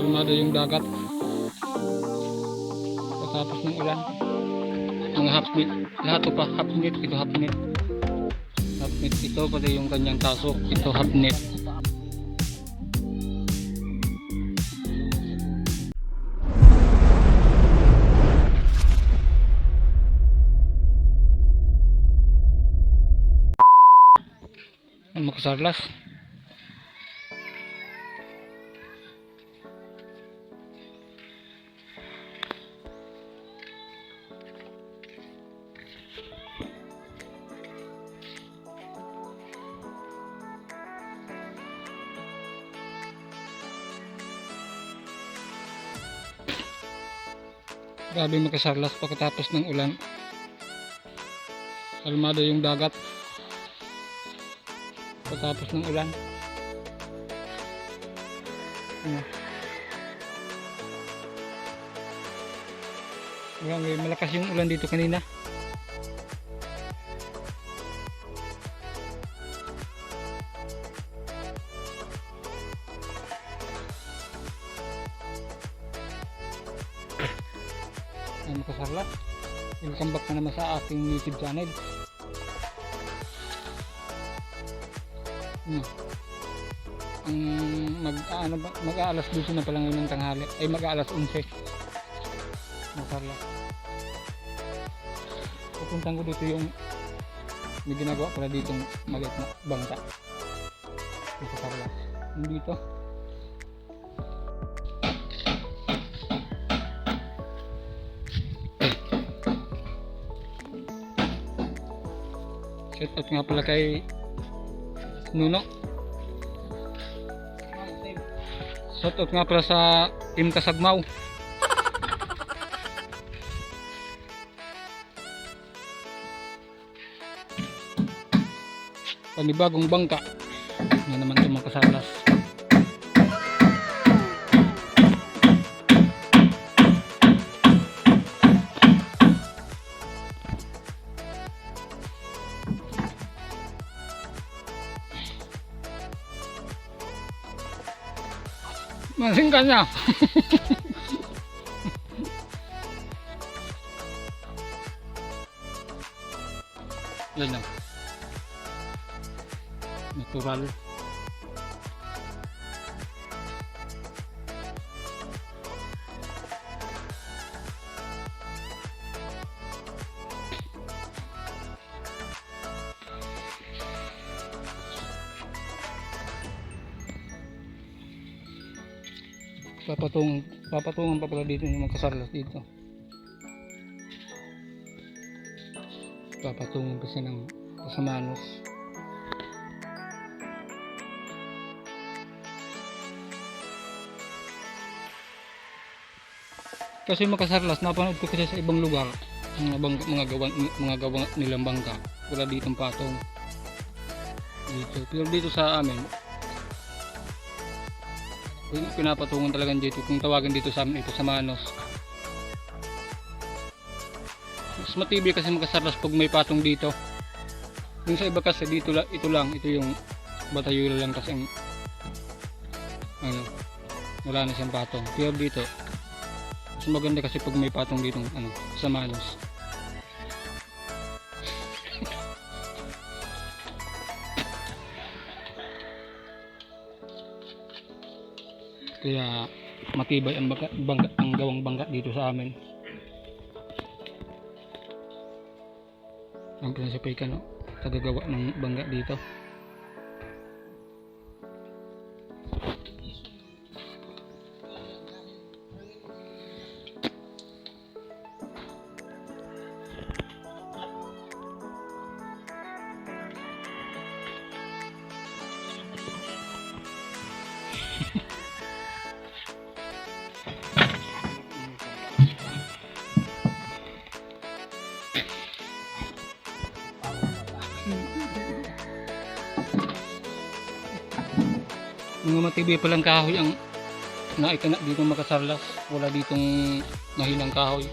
kalmado yung dagat pagkatapos ng ulan. Mga half minute, lahat pa half minute, ito half minute. Half minute ito pati yung kanyang tasok, ito half minute. Makasarlas. Grabe makasarlas pagkatapos ng ulan. Kalmado yung dagat pagkatapos ng ulan. Malakas yung ulan dito kanina. Ay, makasarlas. Welcome back na naman sa ating YouTube channel. Mag-aalas 12 na pala ngayon ng tanghali, ay mag-aalas 11. Makasarlas. Pupuntan ko dito yung may ginagawa pala ditong maliit na bangka. Makasarlas. Dito. Shout out nga pala kay Nuno. Shout out nga pala sa Team Kasagmaw. Panibagong bangka na naman itong makasarlas. Masing ka niya. Yan lang. Natural. Papatungan pa pala dito yung magkasarlas dito. Papatungan pa siya ng pasamanos. Kasi makasarlas, napanood ko kasi sa ibang lugar, mga gawa nilang bangka, wala ditong patong dito. Pero dito sa amin, pinapatungan talaga dito. Kung tawagin dito sa amin, ito sa manos. Mas matibay kasi makasarlas pag may patong dito. Yung sa iba kasi dito ito yung batayula lang kasi wala na siyang patong. Pero dito mas maganda kasi pag may patong dito sa manos. Kaya matibay ang gawang bangka dito sa amin. Ang prinsipay ka tagagawa ng bangka dito. Mga matibay palang kahoy ang naikana dito makasarlas. Wala ditong mahinang kahoy.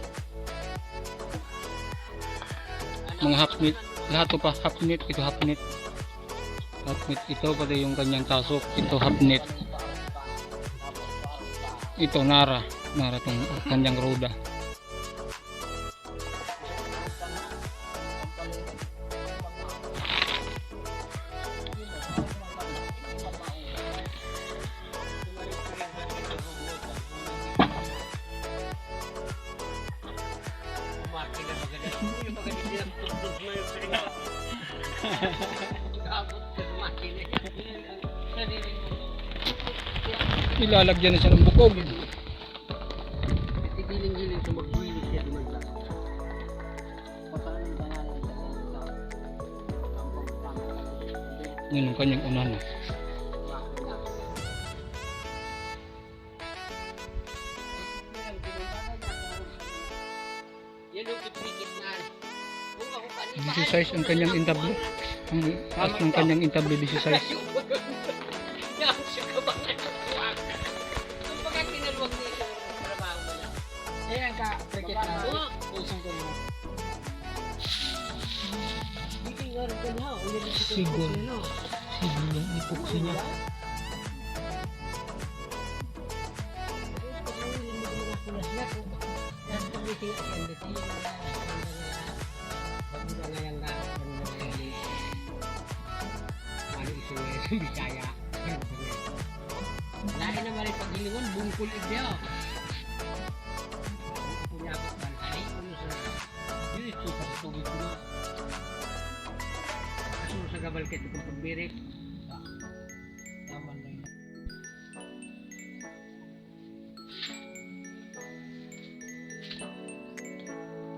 Mga half minute, lahat pa half minute, ito half minute. Half minute ito pati yung kanyang tasok, ito half minute. Ito, Nara. Nara tong kanyang roda. Ilalagyan na siya ng bukog. Giling-giling sa magbilig siya di magla. Yun ang kanyang unahan. This size ang kanyang intablo. Ang taas ng kanyang intablo, this size. Ayan ka, cricket na. Pusong ko mo. Sigol. Sigol yung epoxy niya. Bisaya. Lain na mali paghilingon, bungkul igya. Punya ako banhay, kuno sa dito sa tubig ko. Aso sa gabal kay kung pagbirik. Tama na yun.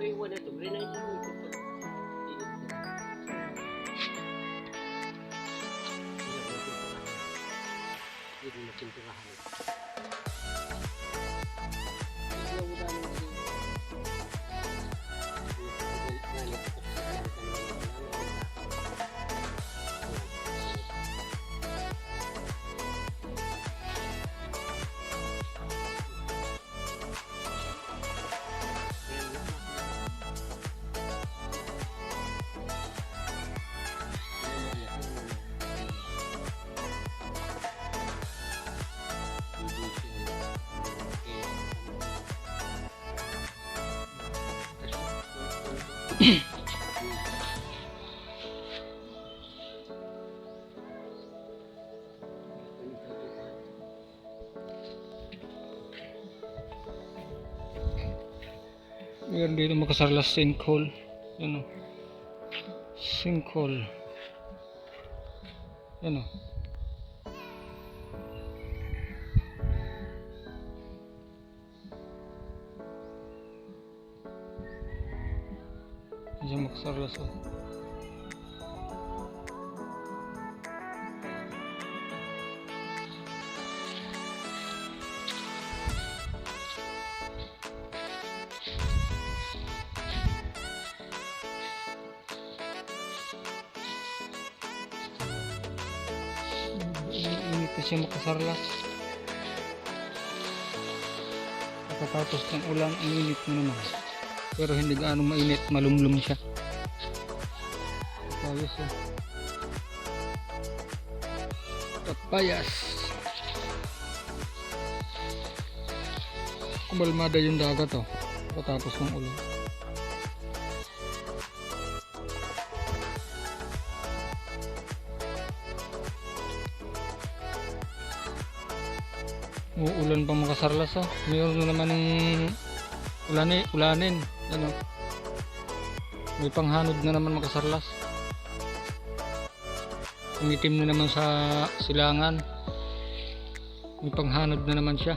Pero wala to, rin ay ito. Hindi na sinturahan. Meron dito makasarlas sinkhole. Yan o. Sinkhole. Yan o. Diyan makasarlas o. Init na siya makasarlas. Pagkatapos ng ulan, ang init na naman. Pero hindi gaano mainit, malumlum siya. Ayos o. Papayas. Kumalmada yung dagat o. Pagkatapos ng ulan. Uulan pa makasarlas o. Mayroon na naman ng ulanin. Ano? May panghanod na naman makasarlas. Umitim na naman sa silangan. May panghanod na naman siya.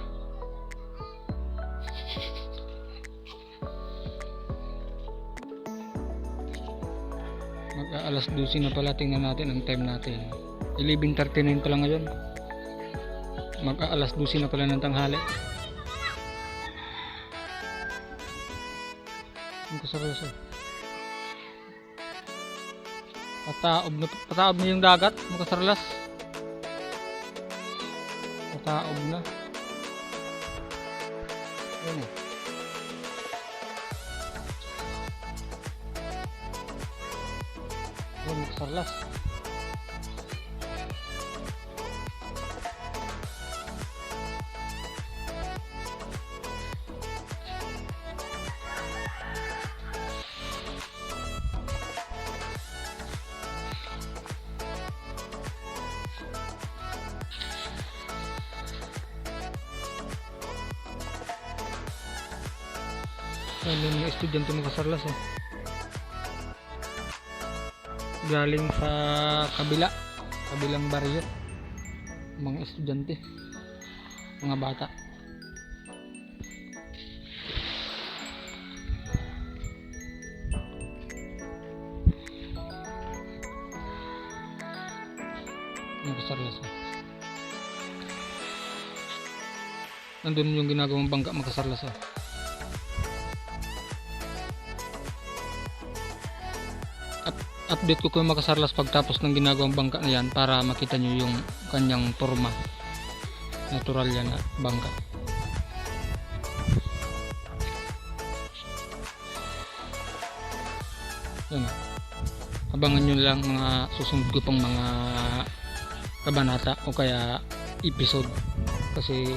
Mag-aalas 12 na pala, tingnan natin ang time natin. 11:39 pa lang ngayon. Mag-aalas 12 na pala ng tanghali. Ang kasarlas o. Pataob na yung dagat, makasarlas. Pataob na. Ayan o. Ayan, makasarlas. Yan yung mga estudyante makasarlas oh. Galing sa kabilang baryo. Mga estudyante, mga bata. Makasarlas oh. Nandun yung ginagawang bangka makasarlas oh. Update ko kung makasarlas pagtapos ng ginagawang bangka na yan para makita nyo yung kanyang forma. Natural yan na bangka. Yan. Abangan nyo lang mga susunod ko pang mga kabanata o kaya episode. Kasi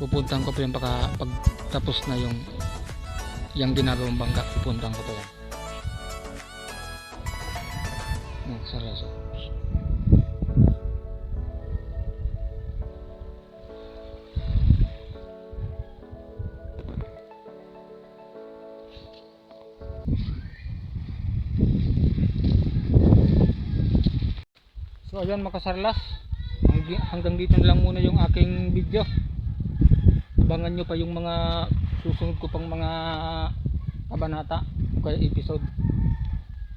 pupuntahan ko pa yan pagtapos na yung ginagawang bangka. Pupuntahan ko pa yan. Sarlas. So ayan makasarlas, hanggang dito na lang muna yung aking video. Abangan nyo pa yung mga susunod ko pang mga kabanata o kaya episode.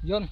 Yun.